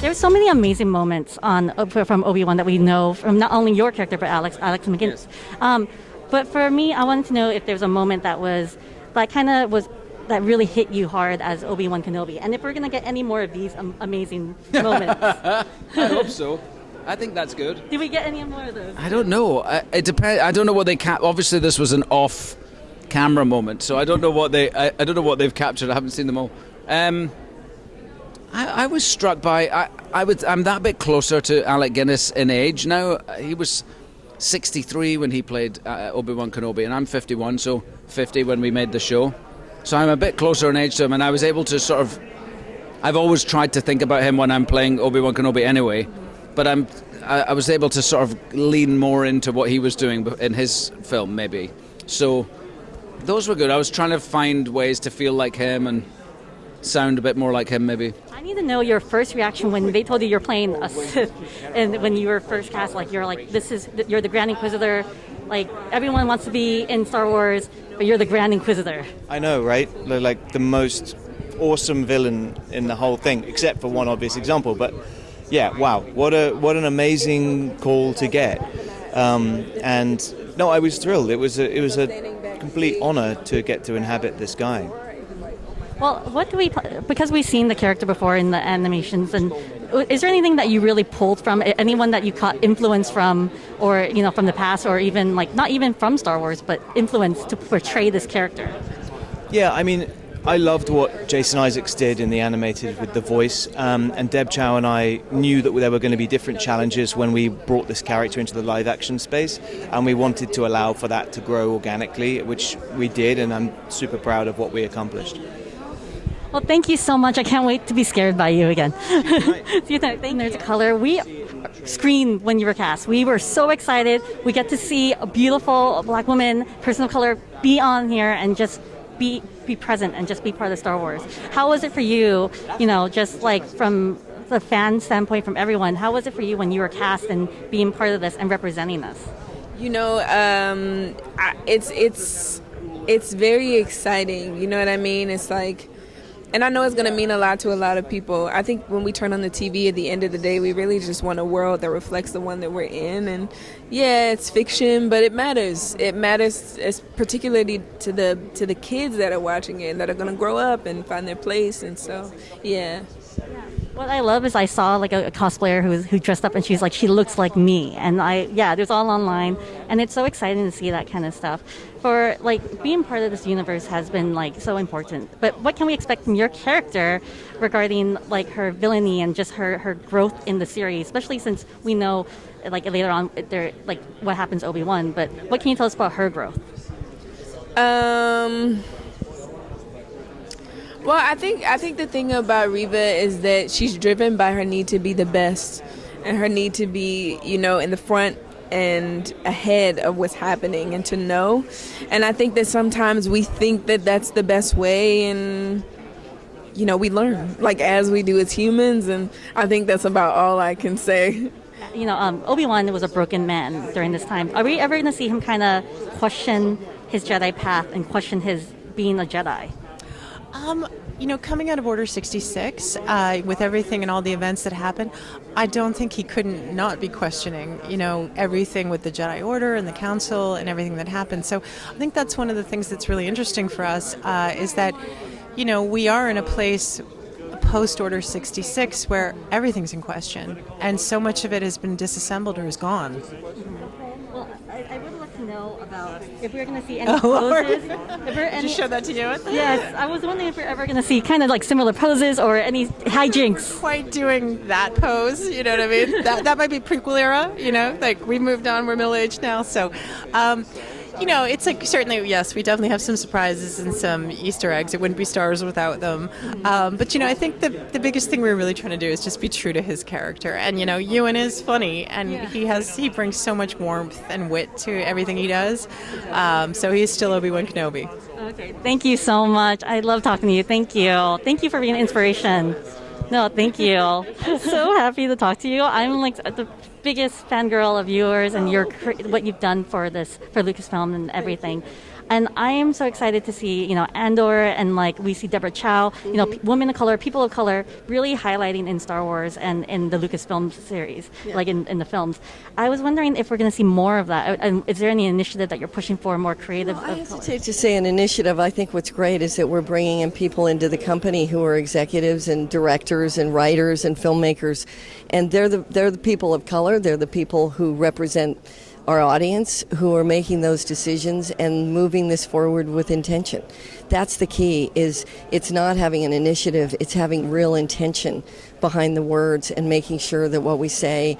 There's so many amazing moments from Obi-Wan that we know from not only your character but Alex McGinnis. Yes. But for me, I wanted to know if there's a moment that really hit you hard as Obi-Wan Kenobi, and if we're gonna get any more of these amazing moments. I hope so. I think that's good. Did we get any more of those? I don't know. It depends. I don't know what they obviously this was an off-camera moment, so I don't know what I don't know what they've captured. I haven't seen them all. I was struck by. I'm that bit closer to Alec Guinness in age now. He was 63 when he played Obi-Wan Kenobi, and I'm 51, so 50 when we made the show. So I'm a bit closer in age to him, and I was able to sort of. I've always tried to think about him when I'm playing Obi-Wan Kenobi anyway. But I was able to sort of lean more into what he was doing in his film, maybe. So those were good. I was trying to find ways to feel like him and sound a bit more like him, maybe. I need to know your first reaction when they told you you're playing a Sith, and when you were first cast. Like you're the Grand Inquisitor. Like everyone wants to be in Star Wars, but you're the Grand Inquisitor. I know, right? Like the most awesome villain in the whole thing, except for one obvious example, but. Yeah, wow! What an amazing call to get, and no, I was thrilled. It was a complete honor to get to inhabit this guy. Well, because we've seen the character before in the animations, and is there anything that you really pulled from? Anyone that you caught influence from, or from the past, or even not even from Star Wars, but influence to portray this character? Yeah, I mean. I loved what Jason Isaacs did in the animated with the voice, and Deb Chow and I knew that there were going to be different challenges when we brought this character into the live-action space, and we wanted to allow for that to grow organically, which we did, and I'm super proud of what we accomplished. Well, thank you so much. I can't wait to be scared by you again. Right. See you tonight. There's a color. We screamed when you were cast. We were so excited. We get to see a beautiful Black woman, person of color, be on here and just be present and just be part of Star Wars. How was it for you, just like from the fan standpoint, from everyone, how was it for you when you were cast and being part of this and representing us? It's very exciting, you know what I mean? It's like, and I know it's going to mean a lot to a lot of people. I think when we turn on the TV at the end of the day, we really just want a world that reflects the one that we're in. And yeah, it's fiction, but it matters. It matters, particularly to the kids that are watching it, that are going to grow up and find their place. And so, yeah. What I love is I saw a cosplayer who dressed up and she's like, she looks like me. And there's all online. And it's so exciting to see that kind of stuff. For being part of this universe has been so important. But what can we expect from your character regarding her villainy and just her growth in the series, especially since we know later on what happens to Obi-Wan, but what can you tell us about her growth? Well, I think the thing about Reva is that she's driven by her need to be the best and her need to be, in the front and ahead of what's happening and to know. And I think that sometimes we think that that's the best way, and we learn as we do as humans, and I think that's about all I can say. Obi-Wan was a broken man during this time. Are we ever going to see him kind of question his Jedi path and question his being a Jedi? Coming out of Order 66, with everything and all the events that happened, I don't think he couldn't not be questioning, everything with the Jedi Order and the Council and everything that happened. So I think that's one of the things that's really interesting for us, is that, we are in a place post-Order 66 where everything's in question, and so much of it has been disassembled or is gone. Well, I would love to know about if we're going to see any poses. Did you show that to you? Yes, I was wondering if we're ever going to see kind of similar poses or any hijinks. Quite doing that pose, you know what I mean? That might be prequel era, we moved on, we're middle-aged now, so... it's certainly, yes, we definitely have some surprises and some Easter eggs. It wouldn't be Star Wars without them. But, I think the biggest thing we're really trying to do is just be true to his character. And, Ewan is funny, and he brings so much warmth and wit to everything he does. So he's still Obi-Wan Kenobi. Okay, thank you so much. I love talking to you. Thank you. Thank you for being an inspiration. No, thank you. So happy to talk to you. I'm the biggest fangirl of yours and what you've done for Lucasfilm and everything. And I am so excited to see, Andor, and like we see Deborah Chow, women of color, people of color, really highlighting in Star Wars and in the Lucasfilm series, like in the films. I was wondering if we're going to see more of that. And is there any initiative that you're pushing for, more creative? I hesitate to say an initiative. I think what's great is that we're bringing in people into the company who are executives and directors and writers and filmmakers, and they're the people of color. They're the people who represent our audience, who are making those decisions and moving this forward with intention. That's the key. Is it's not having an initiative, it's having real intention behind the words and making sure that what we say,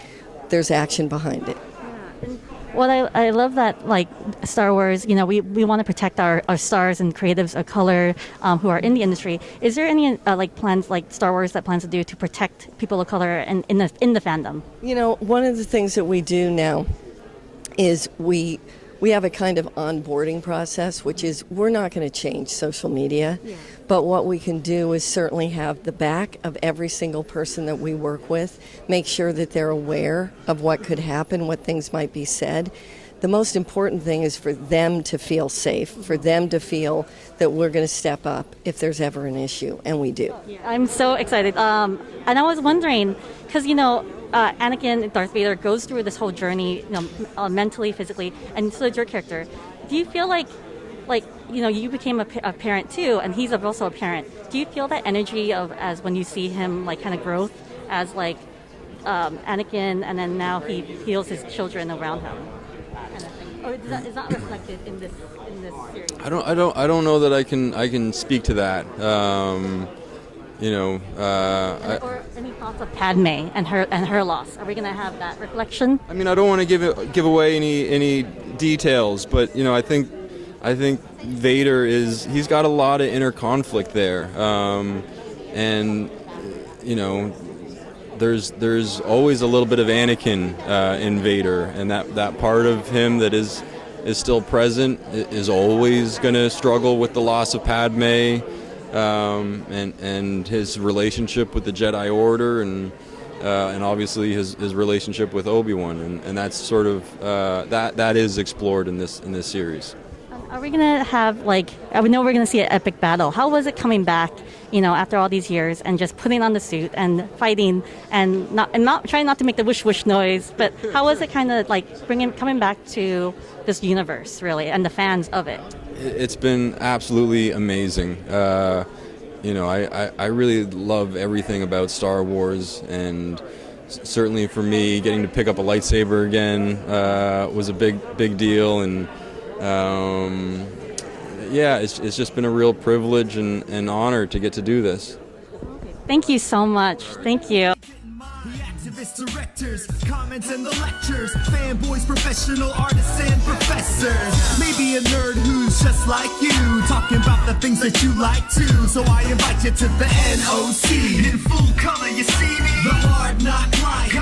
there's action behind it. Well, I love that, like Star Wars, we want to protect our stars and creatives of color who are in the industry. Is there any plans like Star Wars that plans to do to protect people of color and in the fandom? One of the things that we do now is we have a kind of onboarding process, which is we're not going to change social media, but what we can do is certainly have the back of every single person that we work with, make sure that they're aware of what could happen, what things might be said. The most important thing is for them to feel safe, for them to feel that we're going to step up if there's ever an issue, and we do. I'm so excited. And I was wondering, because, Anakin, Darth Vader, goes through this whole journey, mentally, physically, and so did your character. Do you feel like you became a parent too, and he's also a parent. Do you feel that energy as when you see him, kind of growth as Anakin, and then now he heals his children around him? Or is that reflected in this series? I don't know that I can speak to that. Or any thoughts of Padme and her loss? Are we going to have that reflection? I mean, I don't want to give away any details, but I think Vader he's got a lot of inner conflict there, and there's always a little bit of Anakin in Vader, and that part of him that is still present is always going to struggle with the loss of Padme. And his relationship with the Jedi Order, and obviously his relationship with Obi-Wan, and that's sort of that is explored in this series. Are we gonna have I know we're gonna see an epic battle. How was it coming back, after all these years, and just putting on the suit and fighting and not trying not to make the whoosh whoosh noise, but how was it kind of coming back to this universe really and the fans of it? It's been absolutely amazing. I really love everything about Star Wars, and certainly for me, getting to pick up a lightsaber again was a big deal, and it's just been a real privilege and honor to get to do this. Thank you so much. Thank you. Directors, comments and the lectures, fanboys, professional artists and professors. Maybe a nerd who's just like you, talking about the things that you like too. So I invite you to the NOC. In full color, you see me. The Hard Knock Life.